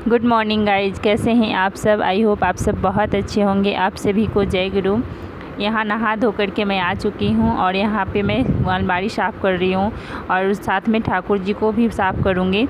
Good morning guys, कैसे हैं आप सब। आई होप आप सब बहुत अच्छे होंगे। आप सभी को जय गुरु। यहाँ नहा धो कर के मैं आ चुकी हूँ और यहाँ पे मैं अलमारी साफ़ कर रही हूँ और साथ में ठाकुर जी को भी साफ़ करूँगी।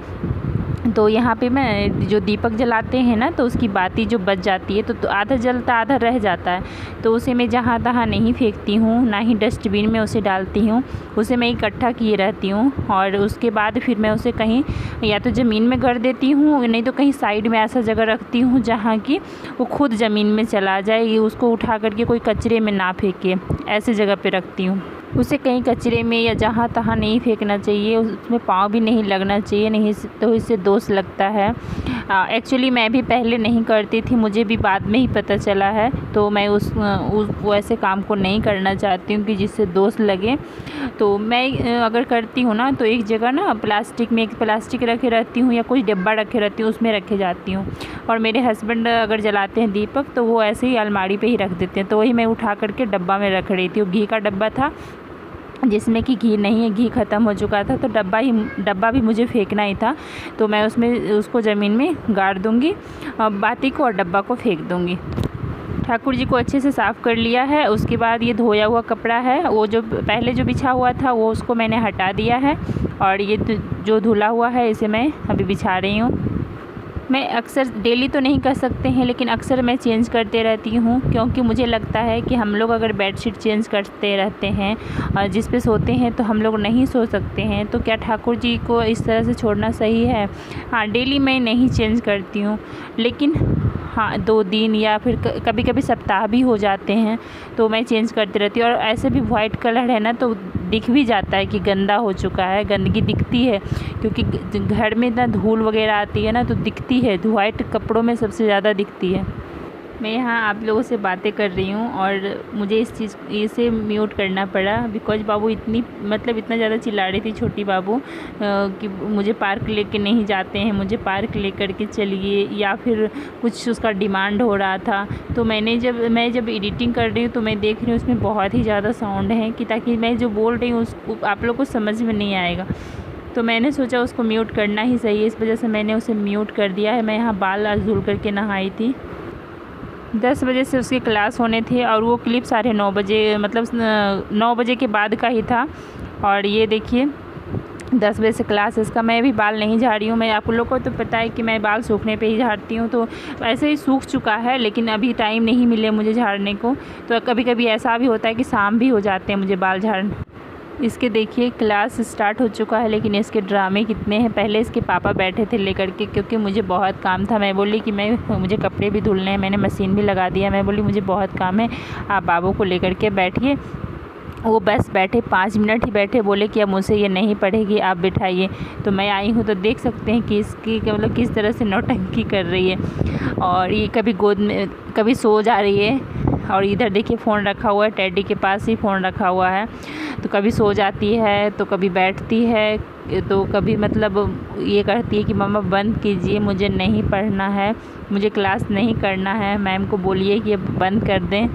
तो यहाँ पे मैं जो दीपक जलाते हैं ना, तो उसकी बाती जो बच जाती है तो आधा जलता आधा रह जाता है, तो उसे मैं जहाँ तहाँ नहीं फेंकती हूँ, ना ही डस्टबिन में उसे डालती हूँ। उसे मैं इकट्ठा किए रहती हूँ और उसके बाद फिर मैं उसे कहीं या तो ज़मीन में गाड़ देती हूँ, नहीं तो कहीं साइड में ऐसा जगह रखती हूँ जहाँ कि वो खुद ज़मीन में चला जाए, ये उसको उठा करके कोई कचरे में ना फेंके, ऐसे जगह पे रखती हूँ। उसे कहीं कचरे में या जहाँ तहाँ नहीं फेंकना चाहिए, उसमें पाँव भी नहीं लगना चाहिए, नहीं तो इससे दोष लगता है। एक्चुअली मैं भी पहले नहीं करती थी, मुझे भी बाद में ही पता चला है, तो मैं वो ऐसे काम को नहीं करना चाहती हूँ कि जिससे दोष लगे। तो मैं अगर करती हूँ ना, तो एक जगह ना प्लास्टिक में एक प्लास्टिक रखे रहती हूँ या कोई डिब्बा रखे रहती हूँ, उसमें रखे जाती हूँ। और मेरे हस्बैंड अगर जलाते हैं दीपक तो वो ऐसे ही अलमारी पे ही रख देते हैं, तो वही मैं उठा करके डब्बा में रख रही थी। घी का डब्बा था जिसमें कि घी नहीं है, घी ख़त्म हो चुका था, तो डब्बा भी मुझे फेंकना ही था, तो मैं उसको ज़मीन में गाड़ दूँगी, बाती को और डब्बा को फेंक दूँगी। ठाकुर जी को अच्छे से साफ़ कर लिया है। उसके बाद ये धोया हुआ कपड़ा है, वो जो पहले जो बिछा हुआ था वो उसको मैंने हटा दिया है और ये जो धुला हुआ है इसे मैं अभी बिछा रही हूँ। मैं अक्सर डेली तो नहीं कर सकते हैं, लेकिन अक्सर मैं चेंज करते रहती हूँ, क्योंकि मुझे लगता है कि हम लोग अगर बेडशीट चेंज करते रहते हैं और जिस पे सोते हैं तो हम लोग नहीं सो सकते हैं, तो क्या ठाकुर जी को इस तरह से छोड़ना सही है। हाँ, डेली मैं नहीं चेंज करती हूँ, लेकिन हाँ 2 दिन या फिर कभी कभी सप्ताह भी हो जाते हैं तो मैं चेंज करती रहती हूँ। और ऐसे भी वाइट कलर है ना, तो दिख भी जाता है कि गंदा हो चुका है, गंदगी दिखती है, क्योंकि घर में इतना धूल वगैरह आती है ना, तो दिखती है, वाइट कपड़ों में सबसे ज़्यादा दिखती है। मैं यहाँ आप लोगों से बातें कर रही हूँ और मुझे इसे म्यूट करना पड़ा, बिकॉज बाबू इतना ज़्यादा चिल्ला रही थी, छोटी बाबू, कि मुझे पार्क लेके नहीं जाते हैं, मुझे पार्क लेकर के चलिए, या फिर कुछ उसका डिमांड हो रहा था। तो मैं जब एडिटिंग कर रही हूँ तो मैं देख रही हूँ उसमें बहुत ही ज़्यादा साउंड है, कि ताकि मैं जो बोल रही हूँ उसको आप लोग को समझ में नहीं आएगा, तो मैंने सोचा उसको म्यूट करना ही सही है, इस वजह से मैंने उसे म्यूट कर दिया है। मैं यहाँ बाल आज धुल करके नहाई थी। 10 बजे से उसके क्लास होने थे और वो क्लिप 9:30 बजे, मतलब 9 बजे के बाद का ही था। और ये देखिए 10 बजे से क्लास है इसका। मैं भी बाल नहीं झाड़ रही हूँ, मैं आप लोगों को तो पता है कि मैं बाल सूखने पे ही झाड़ती हूँ, तो ऐसे ही सूख चुका है, लेकिन अभी टाइम नहीं मिले मुझे झाड़ने को। तो कभी कभी ऐसा भी होता है कि शाम भी हो जाते हैं मुझे बाल झाड़ने। इसके देखिए क्लास स्टार्ट हो चुका है, लेकिन इसके ड्रामे कितने हैं। पहले इसके पापा बैठे थे लेकर के, क्योंकि मुझे बहुत काम था। मैं बोली कि मुझे कपड़े भी धुलने हैं, मैंने मशीन भी लगा दिया। मैं बोली मुझे बहुत काम है, आप बाबू को लेकर के बैठिए। वो बस बैठे, 5 मिनट ही बैठे, बोले कि अब मुझसे ये नहीं पढ़ेगी, आप बिठाइए। तो मैं आई हूँ, तो देख सकते हैं कि इसकी मतलब किस तरह से नौटंकी कर रही है। और ये कभी गोद में, कभी सो जा रही है, और इधर देखिए फ़ोन रखा हुआ है, टेडी के पास ही फ़ोन रखा हुआ है। तो कभी सो जाती है, तो कभी बैठती है, तो कभी मतलब ये कहती है कि मम्मा बंद कीजिए, मुझे नहीं पढ़ना है, मुझे क्लास नहीं करना है, मैम को बोलिए कि अब बंद कर दें।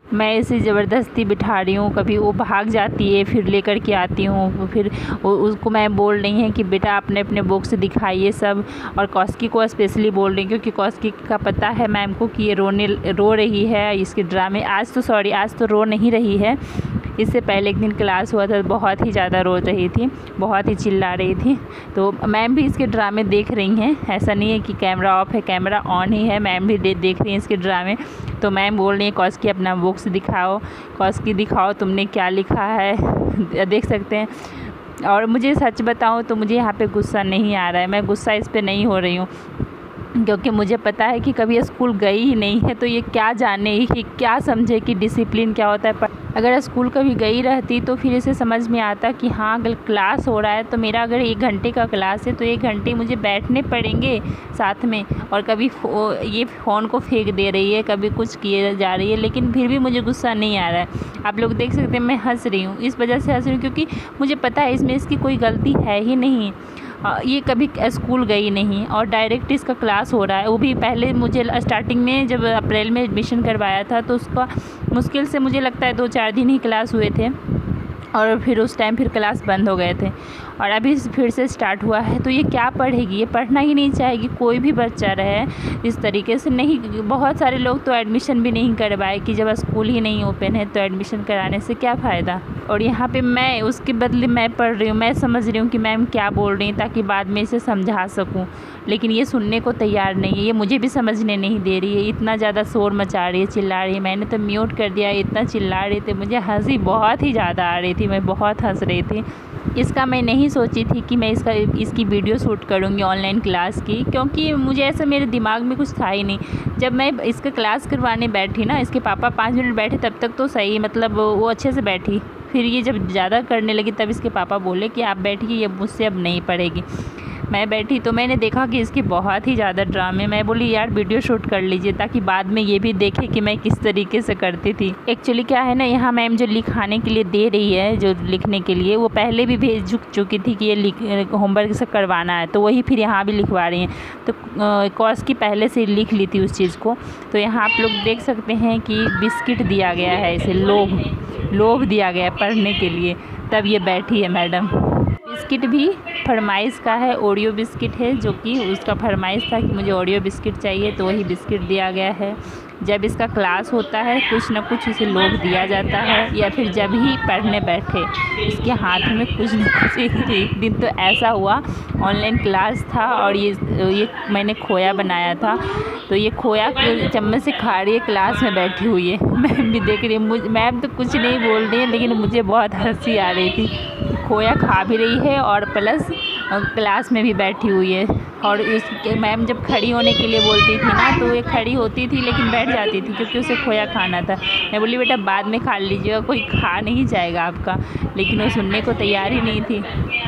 मैं इसे ज़बरदस्ती बिठा रही हूँ, कभी वो भाग जाती है, फिर लेकर के आती हूँ, फिर उसको मैं बोल रही है कि बेटा अपने अपने बुक्स दिखाइए सब। और कौशिकी को स्पेशली बोल रही हूँ, क्योंकि कौशिकी का पता है मैम को कि ये रो रही है इसके ड्रामे। आज तो रो नहीं रही है, इससे पहले एक दिन क्लास हुआ था, बहुत ही ज़्यादा रो रही थी, बहुत ही चिल्ला रही थी। तो मैम भी इसके ड्रामे देख रही हैं, ऐसा नहीं है कि कैमरा ऑफ है, कैमरा ऑन ही है, मैम भी देख रही हैं इसके ड्रामे। तो मैम बोल रही है कौशिकी अपना बुक्स दिखाओ, कौशिकी दिखाओ तुमने क्या लिखा है, देख सकते हैं। और मुझे सच बताऊं तो मुझे यहाँ पे गुस्सा नहीं आ रहा है, मैं गुस्सा इस पर नहीं हो रही हूँ, क्योंकि मुझे पता है कि कभी स्कूल गई ही नहीं है, तो ये क्या जाने कि क्या समझे कि डिसिप्लिन क्या होता है। पर अगर स्कूल कभी गई रहती तो फिर इसे समझ में आता कि हाँ अगर क्लास हो रहा है, तो मेरा अगर 1 घंटे का क्लास है तो 1 घंटे मुझे बैठने पड़ेंगे साथ में। और कभी ये फ़ोन को फेंक दे रही है, कभी कुछ किए जा रही है, लेकिन फिर भी मुझे गुस्सा नहीं आ रहा है। आप लोग देख सकते हैं मैं हंस रही हूँ, इस वजह से हंस रही हूँ क्योंकि मुझे पता है इसमें इसकी कोई गलती है ही नहीं। ये कभी स्कूल गई नहीं और डायरेक्ट इसका क्लास हो रहा है। वो भी पहले मुझे स्टार्टिंग में जब अप्रैल में एडमिशन करवाया था, तो उसका मुश्किल से मुझे लगता है 2-4 दिन ही क्लास हुए थे, और फिर उस टाइम फिर क्लास बंद हो गए थे। और अभी फिर से स्टार्ट हुआ है, तो ये क्या पढ़ेगी, ये पढ़ना ही नहीं चाहेगी। कोई भी बच्चा रहे इस तरीके से नहीं, बहुत सारे लोग तो एडमिशन भी नहीं करवाए कि जब स्कूल ही नहीं ओपन है तो एडमिशन कराने से क्या फ़ायदा। और यहाँ पे मैं उसके बदले मैं पढ़ रही हूँ, मैं समझ रही हूँ कि मैम क्या बोल रही हैं ताकि बाद में इसे समझा सकूँ, लेकिन ये सुनने को तैयार नहीं है, ये मुझे भी समझने नहीं दे रही है। इतना ज़्यादा शोर मचा रही है, चिल्ला रही है। मैंने तो म्यूट कर दिया, इतना चिल्ला रहे थे, मुझे हंसी बहुत ही ज़्यादा आ रही थी, मैं बहुत हंस रही थी। इसका मैं नहीं सोची थी कि मैं इसकी वीडियो शूट करूँगी ऑनलाइन क्लास की, क्योंकि मुझे ऐसा मेरे दिमाग में कुछ था ही नहीं। जब मैं इसका क्लास करवाने बैठी ना, इसके पापा 5 मिनट बैठे तब तक तो सही, मतलब वो अच्छे से बैठी। फिर ये जब ज़्यादा करने लगी तब इसके पापा बोले कि आप बैठिए, ये मुझसे अब नहीं पढ़ेगी। मैं बैठी तो मैंने देखा कि इसके बहुत ही ज़्यादा ड्रामे। मैं बोली यार वीडियो शूट कर लीजिए ताकि बाद में ये भी देखे कि मैं किस तरीके से करती थी। एक्चुअली क्या है ना, यहाँ मैम जो लिखाने के लिए दे रही है, जो लिखने के लिए, वो पहले भी भेज चुकी थी कि ये होमवर्क से करवाना है, तो वही फिर यहाँ भी लिखवा रही हैं। तो कॉर्स की पहले से लिख ली थी उस चीज़ को। तो यहाँ आप लोग देख सकते हैं कि बिस्किट दिया गया है, इसे लोभ दिया गया है पढ़ने के लिए, तब ये बैठी है मैडम। बिस्किट भी फरमाइश का है, ओरियो बिस्किट है, जो कि उसका फरमाइश था कि मुझे ओरियो बिस्किट चाहिए, तो वही बिस्किट दिया गया है। जब इसका क्लास होता है कुछ ना कुछ इसे लोभ दिया जाता है, या फिर जब ही पढ़ने बैठे इसके हाथ में कुछ न कुछ। एक दिन तो ऐसा हुआ, ऑनलाइन क्लास था और ये मैंने खोया बनाया था, तो ये खोया चम्मच से खा रही है, क्लास में बैठी हुई है। मैम भी देख रही है, मैम तो कुछ नहीं बोल रही है, लेकिन मुझे बहुत हंसी आ रही थी। खोया खा भी रही है और प्लस क्लास में भी बैठी हुई है। और इसके मैम जब खड़ी होने के लिए बोलती थी ना, तो ये खड़ी होती थी लेकिन बैठ जाती थी, क्योंकि उसे खोया खाना था। मैं बोली बेटा बाद में खा लीजिएगा, कोई खा नहीं जाएगा आपका, लेकिन वो सुनने को तैयार ही नहीं थी।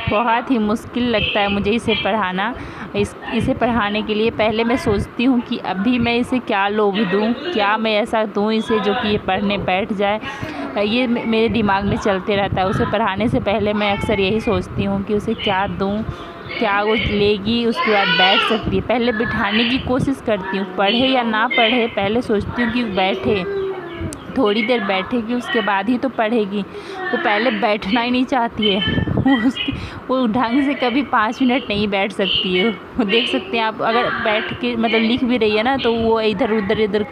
बहुत ही मुश्किल लगता है मुझे इसे पढ़ाना। इसे पढ़ाने के लिए पहले मैं सोचती हूँ कि अभी मैं इसे क्या लोभ दूँ, क्या मैं ऐसा दूँ इसे जो कि ये पढ़ने बैठ जाए। ये मेरे दिमाग में चलते रहता है। उसे पढ़ाने से पहले मैं अक्सर यही सोचती हूँ कि उसे क्या दूँ, क्या वो लेगी, उसके बाद बैठ सकती है। पहले बिठाने की कोशिश करती हूँ, पढ़े या ना पढ़े, पहले सोचती हूँ कि बैठे, थोड़ी देर बैठेगी उसके बाद ही तो पढ़ेगी। वो पहले बैठना ही नहीं चाहती है। वो ढंग से कभी 5 मिनट नहीं बैठ सकती है। वो देख सकते हैं आप, अगर बैठ के मतलब लिख भी रही है ना, तो वो इधर उधर।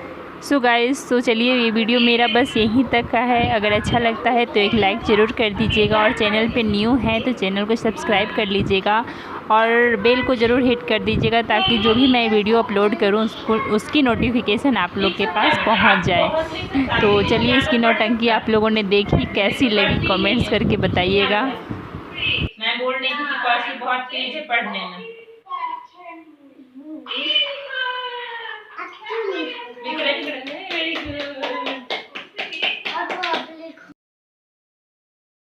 सो गाइस, तो चलिए ये वीडियो मेरा बस यहीं तक का है। अगर अच्छा लगता है तो एक लाइक ज़रूर कर दीजिएगा, और चैनल पे न्यू है तो चैनल को सब्सक्राइब कर लीजिएगा, और बेल को ज़रूर हिट कर दीजिएगा, ताकि जो भी मैं वीडियो अपलोड करूँ उसकी नोटिफिकेशन आप लोग के पास पहुंच जाए। तो चलिए, इसकी नौटंकी आप लोगों ने देखी, कैसी लगी कमेंट्स करके बताइएगा। मैं बोल रही थी कि कौशी बहुत तेज है पढ़ने में।